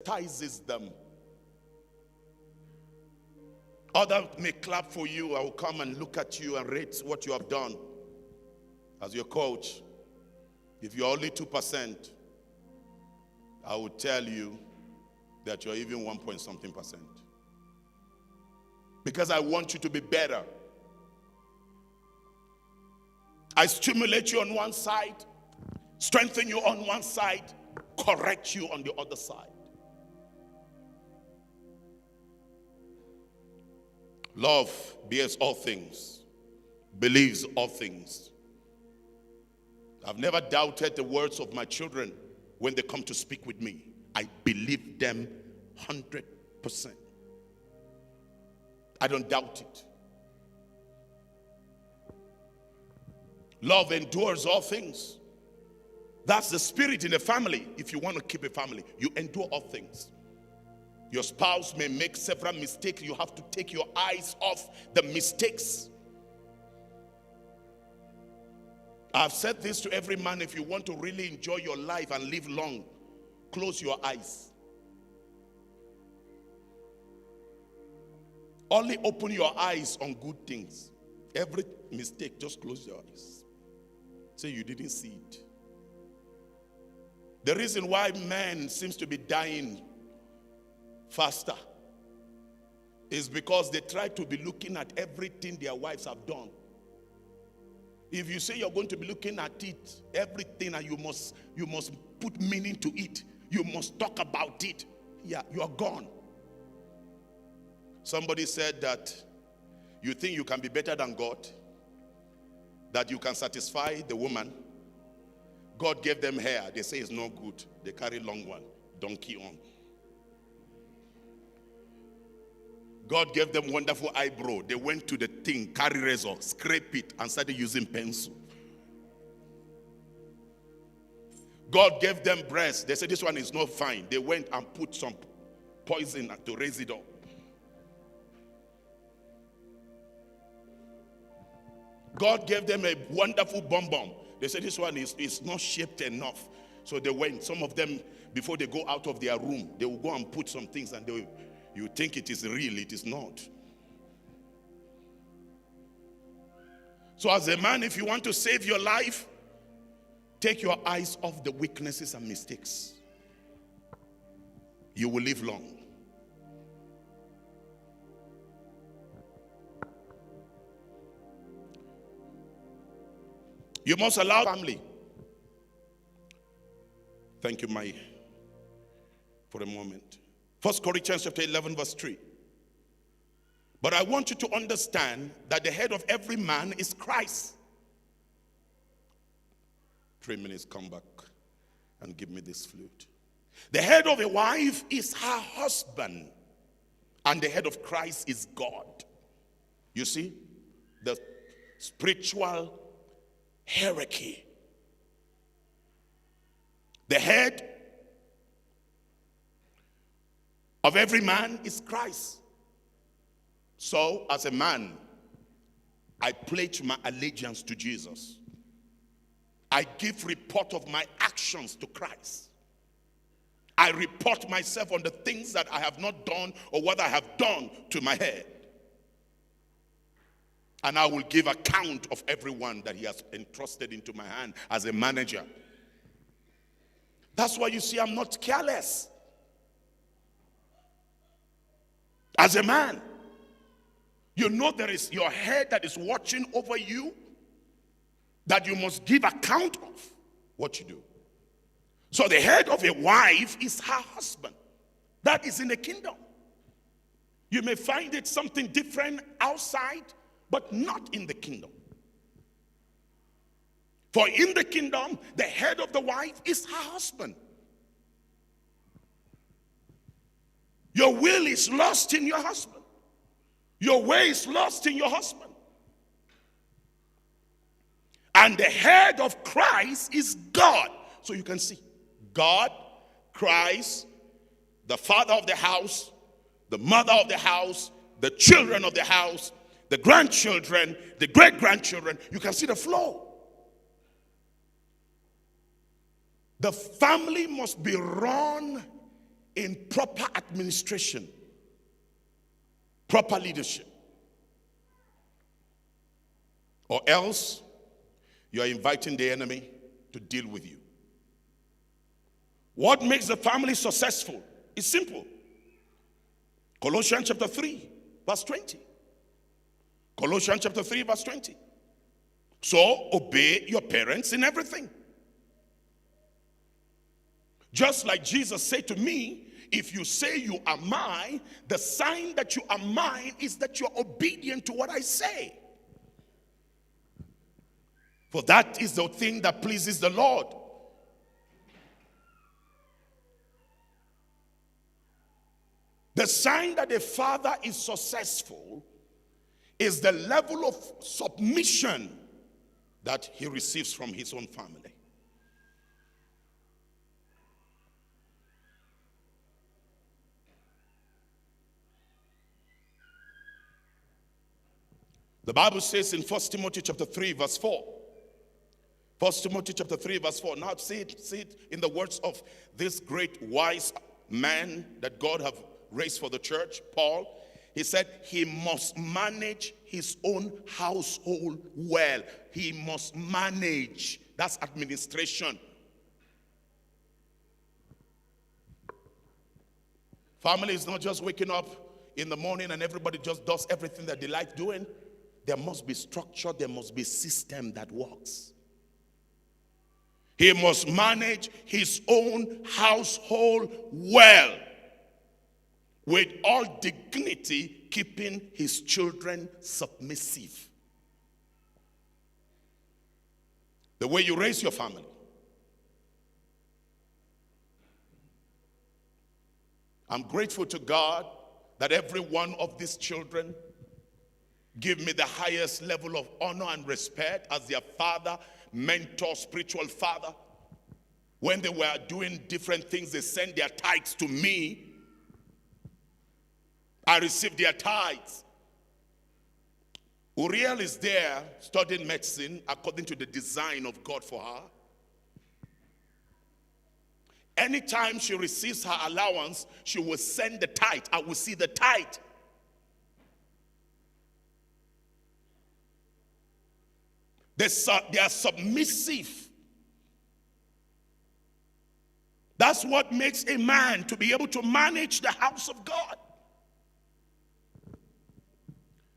Chastises them. Others may clap for you. I will come and look at you and rate what you have done as your coach. If you're only 2%, I will tell you that you're even 1 point something percent. Because I want you to be better. I stimulate you on one side, strengthen you on one side, correct you on the other side. Love bears all things, believes all things. I've never doubted the words of my children when they come to speak with me. I believe them 100%. I don't doubt it. Love endures all things. That's the spirit in a family. If you want to keep a family, you endure all things. Your spouse may make several mistakes. You have to take your eyes off the mistakes. I've said this to every man: if you want to really enjoy your life and live long, close your eyes. Only open your eyes on good things. Every mistake, just close your eyes. Say you didn't see it. The reason why man seems to be dying faster is because they try to be looking at everything their wives have done. If you say you're going to be looking at it, everything, and you must put meaning to it, you must talk about it, yeah, you are gone. Somebody said that you think you can be better than God, that you can satisfy the woman. God gave them hair. They say it's no good. They carry long one, donkey on. God gave them wonderful eyebrow. They went to the thing, carry razor, scrape it, and started using pencil. God gave them breast. They said this one is not fine. They went and put some poison to raise it up. God gave them a wonderful bum. They said this one is not shaped enough. So they went. Some of them, before they go out of their room, they will go and put some things, and you think it is real. It is not. So as a man, if you want to save your life, take your eyes off the weaknesses and mistakes. You will live long. You must allow family. Thank you, Mai, for a moment. 1 Corinthians chapter 11, verse 3. But I want you to understand that the head of every man is Christ. 3 minutes, come back and give me this flute. The head of a wife is her husband, and the head of Christ is God. You see, the spiritual hierarchy. The head of every man is Christ. So, as a man, I pledge my allegiance to Jesus. I give report of my actions to Christ. I report myself on the things that I have not done or what I have done to my head. And I will give account of everyone that he has entrusted into my hand as a manager. That's why you see I'm not careless. As a man, you know there is your head that is watching over you, that you must give account of what you do. So the head of a wife is her husband. That is in the kingdom. You may find it something different outside, but not in the kingdom. For in the kingdom, the head of the wife is her husband. Your will is lost in your husband. Your way is lost in your husband. And the head of Christ is God. So you can see God, Christ, the father of the house, the mother of the house, the children of the house, the grandchildren, the great-grandchildren. You can see the flow. The family must be run in proper administration, proper leadership. Or else, you are inviting the enemy to deal with you. What makes the family successful is simple. Colossians chapter 3, verse 20. Colossians chapter 3, verse 20. So, obey your parents in everything. Just like Jesus said to me, if you say you are mine, the sign that you are mine is that you're obedient to what I say. For that is the thing that pleases the Lord. The sign that a father is successful is the level of submission that he receives from his own family. The Bible says in 1 Timothy chapter 3 verse 4. 1 Timothy chapter 3 verse 4. Now see it in the words of this great wise man that God have raised for the church, Paul. He said he must manage his own household well. He must manage. That's administration. Family is not just waking up in the morning and everybody just does everything that they like doing. There must be structure, there must be system that works. He must manage his own household well, with all dignity, keeping his children submissive. The way you raise your family. I'm grateful to God that every one of these children give me the highest level of honor and respect as their father, mentor, spiritual father. When they were doing different things, they sent their tithes to me. I received their tithes. Uriel is there studying medicine according to the design of God for her. Anytime she receives her allowance, she will send the tithe. I will see the tithe. They are submissive. That's what makes a man to be able to manage the house of God.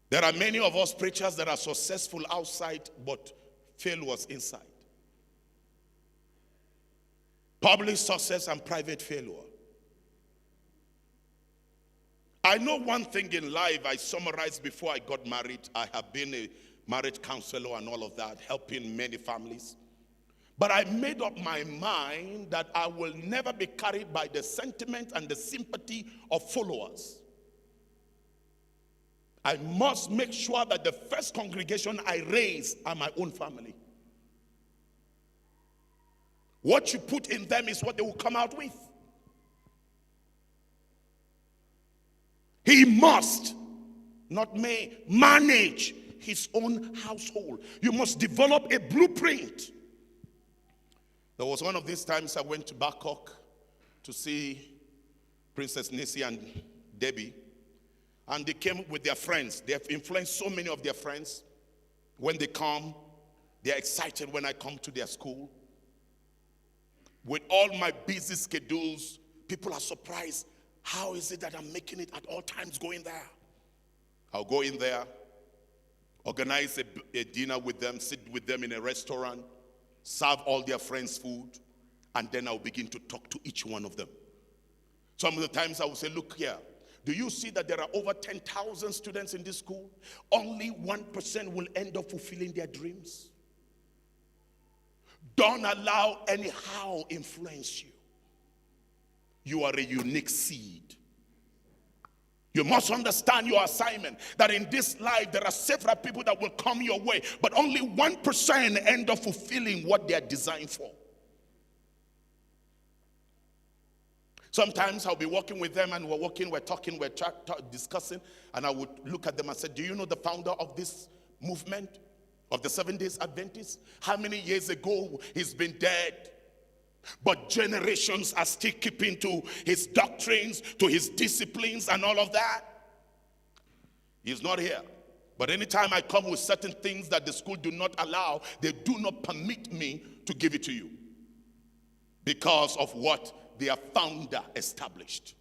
There are many of us preachers that are successful outside but failures inside. Public success and private failure. I know one thing in life I summarized before I got married. I have been a marriage counselor and all of that, helping many families. But I made up my mind that I will never be carried by the sentiment and the sympathy of followers. I must make sure that the first congregation I raise are my own family. What you put in them is what they will come out with. He must, not may, manage his own household. You must develop a blueprint. There was one of these times I went to Bangkok to see Princess Nisi and Debbie. And they came with their friends. They have influenced so many of their friends. When they come, they are excited when I come to their school. With all my busy schedules, people are surprised. How is it that I'm making it at all times going there? I'll go in there, organize a dinner with them, sit with them in a restaurant, serve all their friends food, and then I'll begin to talk to each one of them. Some of the times I will say, look here, do you see that there are over 10,000 students in this school? Only 1% will end up fulfilling their dreams. Don't allow anyhow influence you. You are a unique seed. You must understand your assignment, that in this life there are several people that will come your way, but only 1% end up fulfilling what they are designed for. Sometimes I'll be walking with them and we're talking, we're discussing, and I would look at them and say, do you know the founder of this movement, of the 7 Days Adventists? How many years ago he's been dead? But generations are still keeping to his doctrines, to his disciplines and all of that. He's not here. But anytime I come with certain things that the school do not allow, they do not permit me to give it to you because of what their founder established.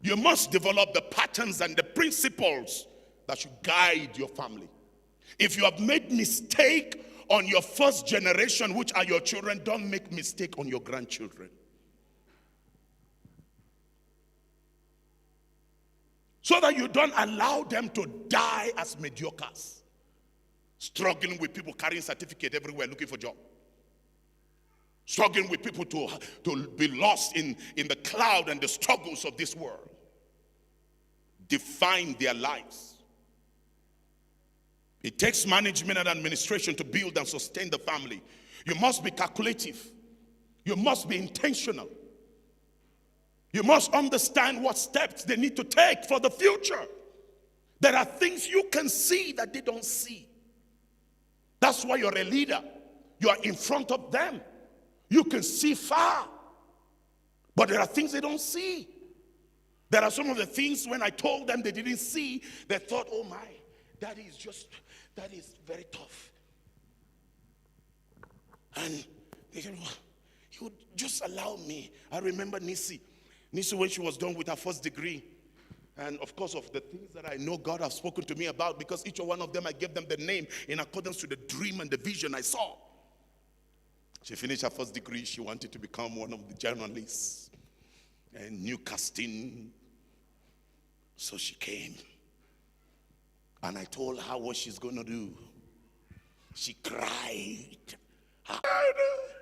You must develop the patterns and the principles that should guide your family. If you have made mistake on your first generation, which are your children, don't make mistake on your grandchildren. So that you don't allow them to die as mediocres, struggling with people carrying certificate everywhere looking for job, struggling with people to be lost in the cloud and the struggles of this world. Define their lives. It takes management and administration to build and sustain the family. You must be calculative. You must be intentional. You must understand what steps they need to take for the future. There are things you can see that they don't see. That's why you're a leader. You are in front of them. You can see far. But there are things they don't see. There are some of the things when I told them they didn't see, they thought, oh my, that is very tough. And they said, well, you would just allow me. I remember Nisi, when she was done with her first degree, and of course of the things that I know God has spoken to me about, because each one of them I gave them the name in accordance to the dream and the vision I saw. She finished her first degree. She wanted to become one of the journalists and new casting. So she came, and I told her what she's going to do. She cried.